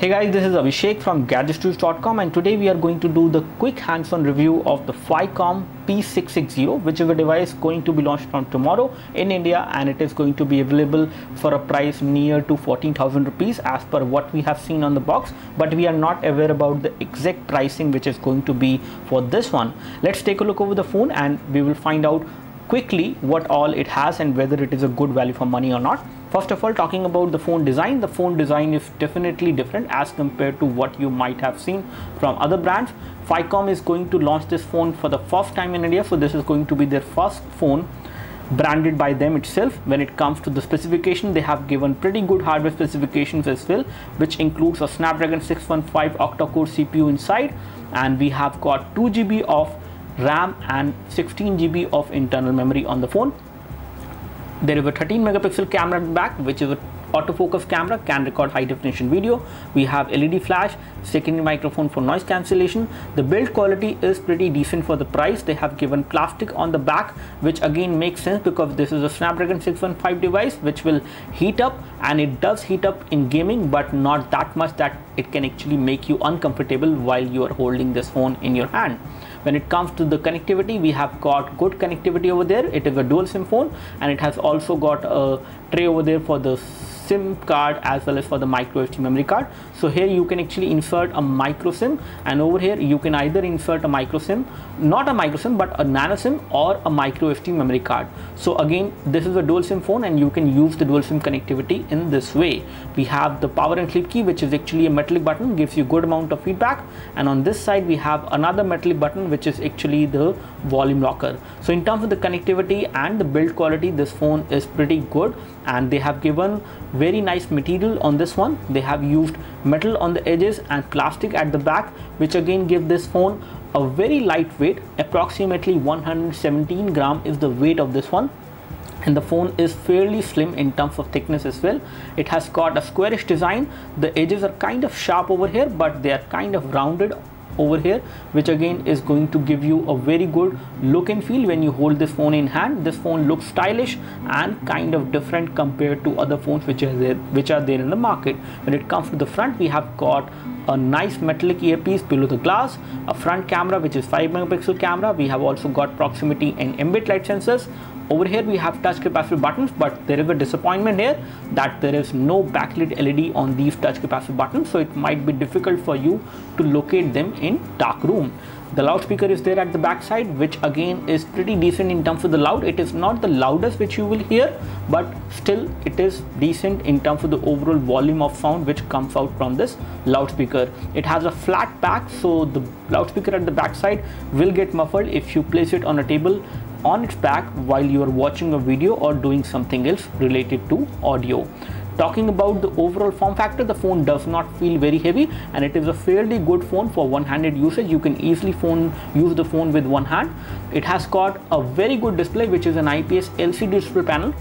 Hey guys, this is Abhishek from gadgetstools.com, and today we are going to do the quick hands-on review of the Phicomm P660, which is a device going to be launched from tomorrow in India, and it is going to be available for a price near to 14,000 rupees as per what we have seen on the box, but we are not aware about the exact pricing which is going to be for this one. Let's take a look over the phone and we will find out quickly what all it has and whether it is a good value for money or not. First of all, talking about the phone design is definitely different as compared to what you might have seen from other brands. Phicomm is going to launch this phone for the first time in India, so this is going to be their first phone branded by them itself. When it comes to the specification, they have given pretty good hardware specifications as well, which includes a Snapdragon 615 octa-core CPU inside, and we have got 2 GB of RAM and 16 GB of internal memory on the phone. There is a 13 megapixel camera at the back, which is an autofocus camera, can record high definition video. We have LED flash, secondary microphone for noise cancellation. The build quality is pretty decent for the price. They have given plastic on the back, which again makes sense because this is a Snapdragon 615 device which will heat up, and it does heat up in gaming, but not that much that it can actually make you uncomfortable while you are holding this phone in your hand. When it comes to the connectivity, we have got good connectivity over there. It is a dual SIM phone, and it has also got a tray over there for the SIM card as well as for the micro SD memory card. So here you can actually insert a micro SIM, and over here you can either insert a micro SIM, not a micro SIM but a nano SIM, or a micro SD memory card. So again, this is a dual SIM phone and you can use the dual SIM connectivity in this way. We have the power and sleep key, which is actually a metallic button, gives you good amount of feedback, and on this side we have another metallic button which is actually the volume locker. So in terms of the connectivity and the build quality, this phone is pretty good, and they have given very nice material on this one. They have used metal on the edges and plastic at the back, which again give this phone a very lightweight. Approximately 117 gram is the weight of this one, and the phone is fairly slim in terms of thickness as well. It has got a squarish design. The edges are kind of sharp over here, but they are kind of rounded over here, which again is going to give you a very good look and feel when you hold this phone in hand. This phone looks stylish and kind of different compared to other phones which are there in the market. When it comes to the front, we have got a nice metallic earpiece below the glass, a front camera which is 5 megapixel camera. We have also got proximity and ambient light sensors. Over here we have touch capacitive buttons, but there is a disappointment here that there is no backlit LED on these touch capacitive buttons, so it might be difficult for you to locate them in dark room. The loudspeaker is there at the back side, which again is pretty decent in terms of the loud. It is not the loudest which you will hear, but still it is decent in terms of the overall volume of sound which comes out from this loudspeaker. It has a flat back, so the loudspeaker at the back side will get muffled if you place it on a table on its back while you are watching a video or doing something else related to audio. Talking about the overall form factor, the phone does not feel very heavy, and it is a fairly good phone for one-handed usage. You can easily use the phone with one hand. It has got a very good display, which is an IPS LCD display panel,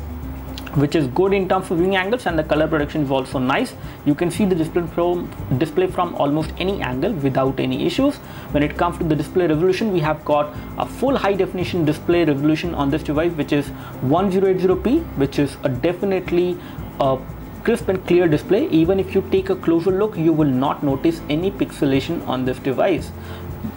which is good in terms of viewing angles, and the color production is also nice. You can see the display from almost any angle without any issues. When it comes to the display resolution, we have got a full high definition display resolution on this device, which is 1080p, which is a definitely a crisp and clear display. Even if you take a closer look, you will not notice any pixelation on this device.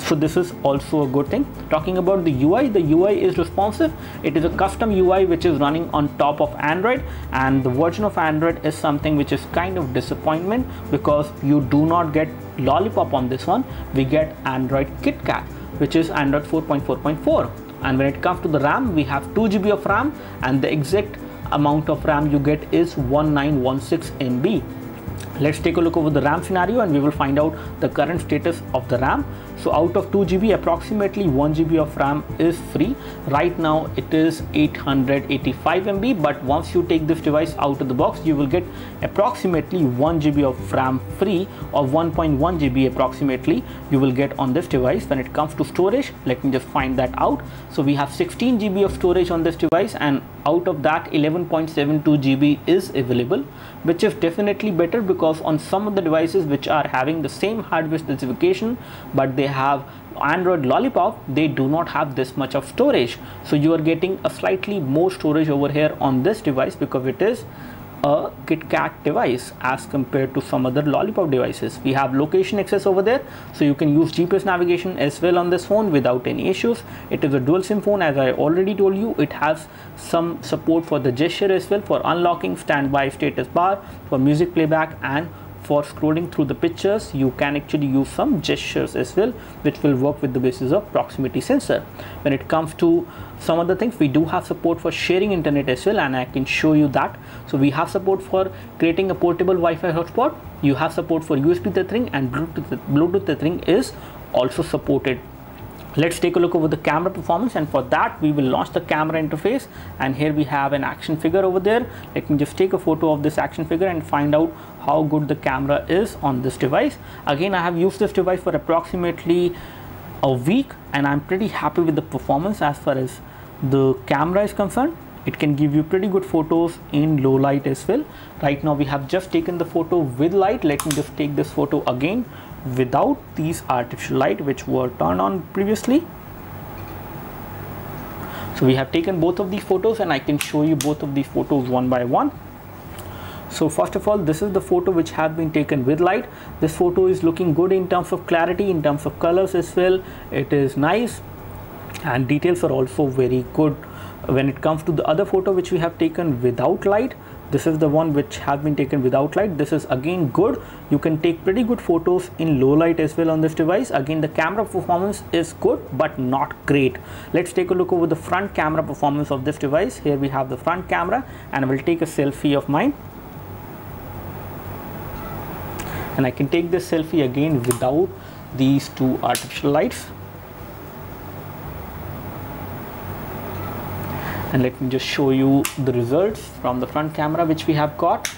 So this is also a good thing. Talking about the UI is responsive. It is a custom UI which is running on top of Android, and the version of Android is something which is kind of disappointment because you do not get Lollipop on this one. We get Android KitKat, which is Android 4.4.4. and when it comes to the RAM, we have 2 GB of RAM, and the exact amount of RAM you get is 1916 MB. Let's take a look over the RAM scenario and we will find out the current status of the RAM. So out of 2 GB, approximately 1 GB of RAM is free. Right now it is 885 MB, but once you take this device out of the box, you will get approximately 1 GB of RAM free, or 1.1 GB approximately you will get on this device. When it comes to storage, let me just find that out. So we have 16 GB of storage on this device, and out of that 11.72 GB is available, which is definitely better because on some of the devices which are having the same hardware specification but they have Android Lollipop, they do not have this much of storage. So you are getting a slightly more storage over here on this device because it is a KitKat device as compared to some other Lollipop devices. We have location access over there, so you can use GPS navigation as well on this phone without any issues. It is a dual SIM phone, as I already told you. It has some support for the gesture as well, for unlocking, standby status bar, for music playback, and for scrolling through the pictures. You can actually use some gestures as well, which will work with the basis of proximity sensor. When it comes to some other things, we do have support for sharing internet as well, and I can show you that. So we have support for creating a portable Wi-Fi hotspot. You have support for USB tethering, and Bluetooth tethering is also supported. Let's take a look over the camera performance, and for that we will launch the camera interface. And here we have an action figure over there. Let me just take a photo of this action figure and find out how good the camera is on this device. Again, I have used this device for approximately a week, and I'm pretty happy with the performance as far as the camera is concerned. It can give you pretty good photos in low light as well. Right now we have just taken the photo with light. Let me just take this photo again without these artificial light which were turned on previously. So we have taken both of these photos, and I can show you both of these photos one by one. So first of all, this is the photo which has been taken with light. This photo is looking good in terms of clarity, in terms of colors as well. It is nice, and details are also very good. When it comes to the other photo which we have taken without light, this is the one which has been taken without light. This is again good. You can take pretty good photos in low light as well on this device. Again, the camera performance is good but not great. Let's take a look over the front camera performance of this device. Here we have the front camera, and I will take a selfie of mine, and I can take this selfie again without these two artificial lights. And let me just show you the results from the front camera which we have got.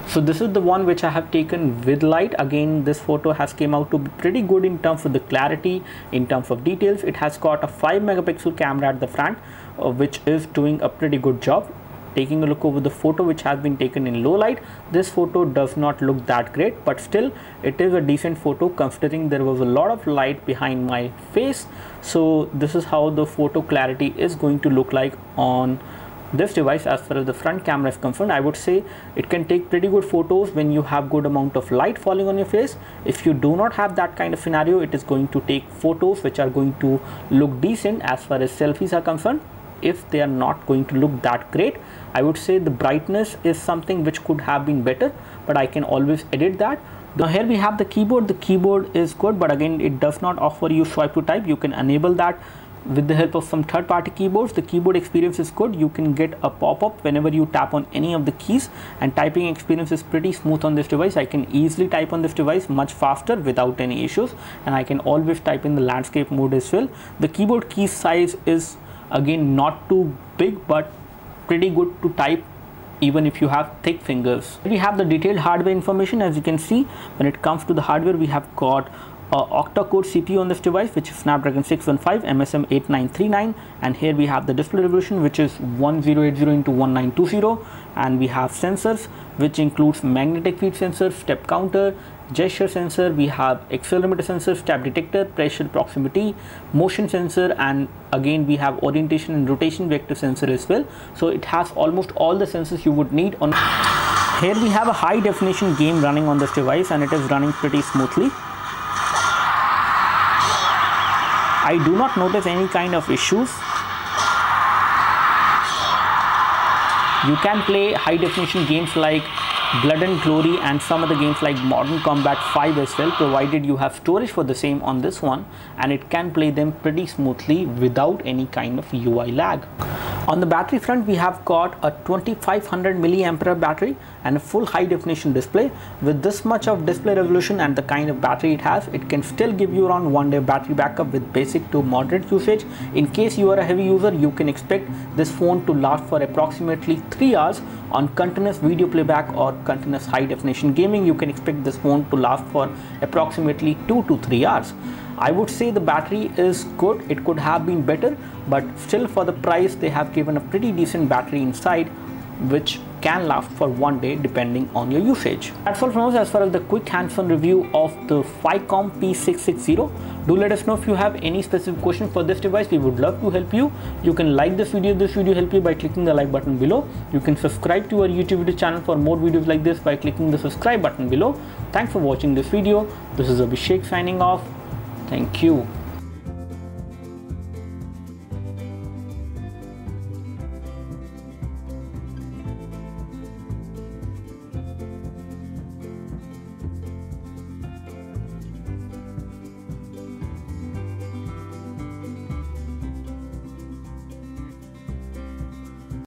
So this is the one which I have taken with light. Again, this photo has came out to be pretty good in terms of the clarity, in terms of details. It has got a 5 megapixel camera at the front, which is doing a pretty good job. Taking a look over the photo which has been taken in low light, this photo does not look that great, but still it is a decent photo considering there was a lot of light behind my face. So this is how the photo clarity is going to look like on this device as far as the front camera is concerned. I would say it can take pretty good photos when you have good amount of light falling on your face. If you do not have that kind of scenario, it is going to take photos which are going to look decent as far as selfies are concerned. If they are not going to look that great, I would say the brightness is something which could have been better, but I can always edit that. Now here we have the keyboard. The keyboard is good, but again it does not offer you swipe to type. You can enable that with the help of some third-party keyboards. The keyboard experience is good. You can get a pop-up whenever you tap on any of the keys, and typing experience is pretty smooth on this device. I can easily type on this device much faster without any issues, and I can always type in the landscape mode as well. The keyboard key size is again not too big, but pretty good to type even if you have thick fingers. We have the detailed hardware information. As you can see, when it comes to the hardware, we have got octa-core CPU on this device, which is Snapdragon 615 MSM 8939, and here we have the display resolution, which is 1080 into 1920, and we have sensors which includes magnetic field sensor, step counter, gesture sensor, we have accelerometer sensor, step detector, pressure proximity, motion sensor, and again we have orientation and rotation vector sensor as well. So it has almost all the sensors you would need on. Here we have a high definition game running on this device, and it is running pretty smoothly. I do not notice any kind of issues. You can play high definition games like Blood and Glory and some other games like Modern Combat 5 as well, provided you have storage for the same on this one, and it can play them pretty smoothly without any kind of UI lag. On the battery front, we have got a 2500 milliampere battery and a full high definition display. With this much of display resolution and the kind of battery it has, it can still give you around 1 day battery backup with basic to moderate usage. In case you are a heavy user, you can expect this phone to last for approximately 3 hours. On continuous video playback or continuous high definition gaming, you can expect this phone to last for approximately 2 to 3 hours. I would say the battery is good. It could have been better, but still for the price they have given a pretty decent battery inside, which can last for 1 day depending on your usage. That's all from us as far as the quick hands-on review of the Phicomm P660. Do let us know if you have any specific question for this device. We would love to help you. You can like this video if this video helped you by clicking the like button below. You can subscribe to our YouTube video channel for more videos like this by clicking the subscribe button below. Thanks for watching this video. This is Abhishek signing off. Thank you.